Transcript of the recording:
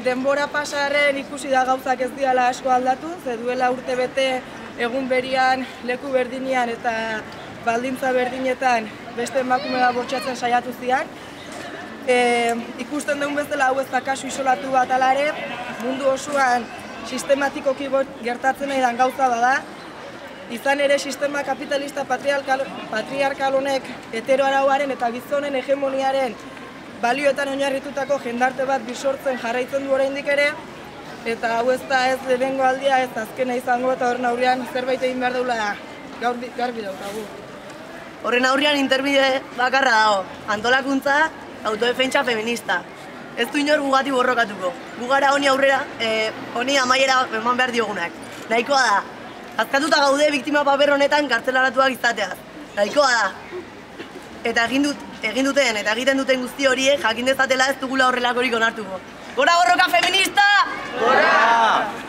Denbora pasaren ikusi da gauzak ez diala asko aldatu, ze duela urte bete egun berian, leku berdinean eta baldintza berdinetan beste emakume bat bortxatzen saiatu zian. Ikusten duen bezala hau ez da kasu isolatu bat ala ere, mundu osoan sistematikoki gertatzen nahi dan gauza bada. Izan ere sistema kapitalista patriarkal honek heteroarauaren eta gizonen hegemoniaren balioetan oinarritutako jendarte bat bisortzen jarraitzen du oraindik ere, eta hau ez da ez lehenengo aldia, ez azkena izango, eta horren aurrean zerbait egin behar daula garbi daukagu. Horren aurrean interbide bakarra dago, antolakuntza, autodefentsa feminista. Ez du inor gugati borrokatuko. Gugara honi aurrera, honi amaiera eman behar diogunak. Nahikoa da. Azkatuta gaude biktima paper honetan kartzelaratuak izateaz. Nahikoa da. Eta egin duten eta egiten duten guzti horiek jakin dezatela ez dugula horrelakorik onartuko. Gora borroka feminista! Gora!